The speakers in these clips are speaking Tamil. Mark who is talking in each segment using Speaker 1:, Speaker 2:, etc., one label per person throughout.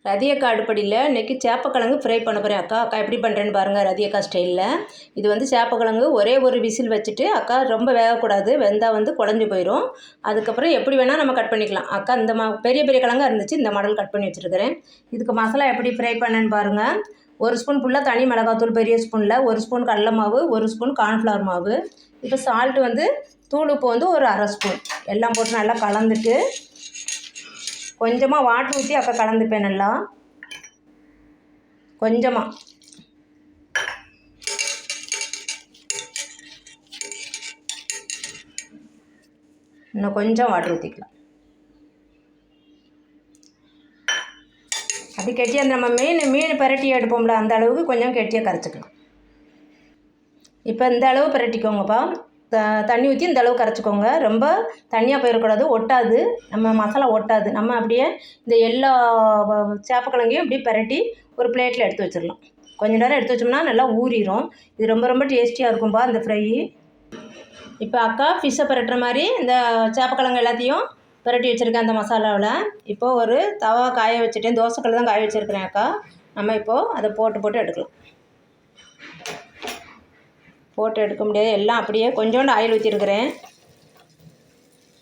Speaker 1: ரதியக்கா அடுப்படியில் இன்றைக்கி சேப்பக்கிழங்கு ஃப்ரை பண்ண போகிறேன். அக்கா எப்படி பண்ணுறேன்னு பாருங்கள். ரதியக்கா ஸ்டைலில் இது வந்து சேப்பக்கிழங்கு ஒரே ஒரு விசில் வச்சுட்டு, அக்கா ரொம்ப வேகக்கூடாது, வெந்தால் வந்து குழஞ்சி போயிடும். அதுக்கப்புறம் எப்படி வேணால் நம்ம கட் பண்ணிக்கலாம். அக்கா இந்த பெரிய பெரிய கிழங்காக இருந்துச்சு, இந்த மாடல் கட் பண்ணி வச்சுருக்கிறேன். இதுக்கு மசாலா எப்படி ஃப்ரை பண்ணேன்னு பாருங்கள். 1 ஸ்பூன் ஃபுல்லாக தனி மிளகாத்தூள் பெரிய ஸ்பூனில், 1 ஸ்பூன் கடலை மாவு, 1 ஸ்பூன் கார்ன்ஃப்ளவர் மாவு. இப்போ சால்ட்டு வந்து தூள் உப்பு வந்து ஒரு 1/2 ஸ்பூன் எல்லாம் போட்டு நல்லா கலந்துட்டு, கொஞ்சமாக வாட்டர் ஊற்றி அக்கா கலந்துப்பேன். நல்லா கொஞ்சமாக இன்னும் கொஞ்சம் வாட்டர் ஊற்றிக்கலாம். அப்படி கெட்டியாக நம்ம மீன் பரட்டி எடுப்போம்ல, அந்த அளவுக்கு கொஞ்சம் கெட்டியாக கரைச்சிக்கலாம். இப்போ இந்த அளவு பரட்டிக்கோங்கப்பா. தண்ணி ஊற்றி இந்த அளவு கரைச்சிக்கோங்க. ரொம்ப தண்ணியாக போயிடக்கூடாது, ஒட்டாது, நம்ம மசாலா ஒட்டாது. நம்ம அப்படியே இந்த எல்லா சேப்பக்கிழங்கையும் இப்படி பரட்டி ஒரு பிளேட்டில் எடுத்து வச்சிடலாம். கொஞ்சம் நேரம் எடுத்து வச்சோம்னா நல்லா ஊறிடும். இது ரொம்ப ரொம்ப டேஸ்டியாக இருக்கும்பா இந்த ஃப்ரை. இப்போ அக்கா ஃபிஷ்ஷை பரட்டுற மாதிரி இந்த சேப்பக்கிழங்கு எல்லாத்தையும் பரட்டி வச்சுருக்கேன் அந்த மசாலாவில். இப்போது ஒரு தவா காய வச்சுட்டேன், தோசைக்கல் தான் காய வச்சுருக்கிறேன் அக்கா. நம்ம இப்போது அதை போட்டு எடுக்கலாம். போட்டு எடுக்க முடியாது, எல்லாம் அப்படியே கொஞ்சோண்டு ஆயில் ஊற்றிருக்கிறேன்.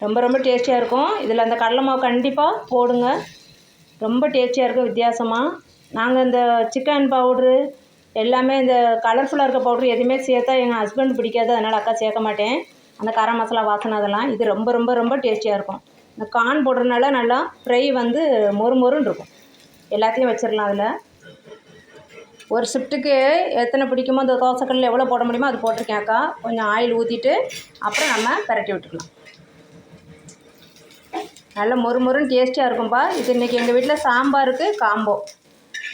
Speaker 1: ரொம்ப ரொம்ப டேஸ்டியாக இருக்கும். இதில் அந்த கடலை மாவு கண்டிப்பாக போடுங்க, ரொம்ப டேஸ்டியாக இருக்கும் வித்தியாசமாக. நாங்கள் இந்த சிக்கன் பவுட்ரு எல்லாமே இந்த கலர்ஃபுல்லாக இருக்க பவுட்ரு எதுவுமே சேர்த்தா எங்கள் ஹஸ்பண்ட் பிடிக்காது, அதனால் அக்கா சேர்க்க மாட்டேன். அந்த கரம் மசாலா வாசனை அதெல்லாம் இது ரொம்ப ரொம்ப ரொம்ப டேஸ்டியாக இருக்கும். இந்த கார்ன் போடுறதுனால நல்லா ஃப்ரை வந்து மொறுன்னு இருக்கும். எல்லாத்தையும் வச்சிடலாம். அதில் ஒரு ஷிஃப்ட்டுக்கு எத்தனை பிடிக்குமோ அந்த தோசைக்கல்லில் எவ்வளோ போட முடியுமோ அது போட்டிருக்கேன் அக்கா. கொஞ்சம் ஆயில் ஊற்றிட்டு அப்புறம் நம்ம பரட்டி விட்டுக்கலாம். நல்லா மொறுன்னு டேஸ்டியாக இருக்கும்பா. இது இன்றைக்கி எங்கள் வீட்டில் சாம்பாருக்கு காம்போ.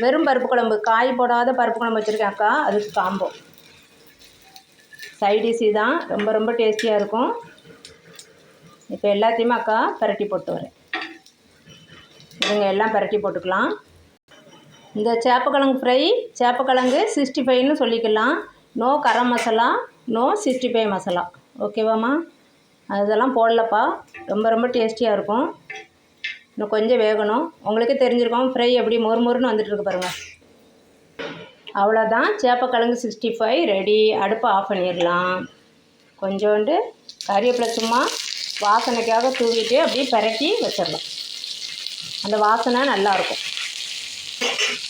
Speaker 1: வெறும் பருப்பு குழம்பு, காய் போடாத பருப்பு குழம்பு வச்சுருக்கேன் அக்கா, அதுக்கு காம்போ சைடிஷ் தான். ரொம்ப ரொம்ப டேஸ்டியாக இருக்கும். இப்போ எல்லாத்தையுமே அக்கா பரட்டி போட்டு வரேன். இதுங்க எல்லாம் பரட்டி போட்டுக்கலாம். இந்த சேப்பக்கிழங்கு ஃப்ரை சேப்பக்கிழங்கு 65ன்னு சொல்லிக்கலாம். No garam masala, no 65 masala. ஓகேவாம்மா? அதெல்லாம் போடலப்பா. ரொம்ப ரொம்ப டேஸ்டியாக இருக்கும். இன்னும் கொஞ்சம் வேகணும். உங்களுக்கே தெரிஞ்சிருக்கோம் ஃப்ரை எப்படி மொறுன்னு வந்துட்டுருக்கு பாருங்கள். அவ்வளோதான், சேப்பக்கிழங்கு 65 ரெடி. அடுப்பை ஆஃப் பண்ணிடலாம். கொஞ்சோண்டு கறிவேப்பிலை சும்மா வாசனைக்காக தூவிட்டு அப்படியே பரட்டி வச்சிடலாம். அந்த வாசனை நல்லாயிருக்கும்.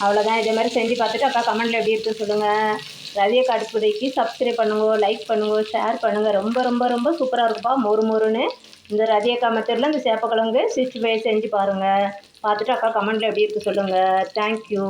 Speaker 1: அவ்வளோதான். இதே மாதிரி செஞ்சு பார்த்துட்டு அக்கா கமெண்ட்டில் எப்படி இருக்குன்னு சொல்லுங்கள். ரதியக்கா அடுப்படிக்கு சப்ஸ்கிரைப் பண்ணுங்க, லைக் பண்ணுங்க, ஷேர் பண்ணுங்கள். ரொம்ப ரொம்ப ரொம்ப சூப்பராக இருக்குப்பா, மொறுன்னு. இந்த ரதியக்கா மெத்தடில் இந்த சேப்பக்கிழங்கு 65 செஞ்சு பாருங்கள். பார்த்துட்டு அக்கா கமெண்ட்டில் எப்படி இருக்குது சொல்லுங்கள். தேங்க்யூ.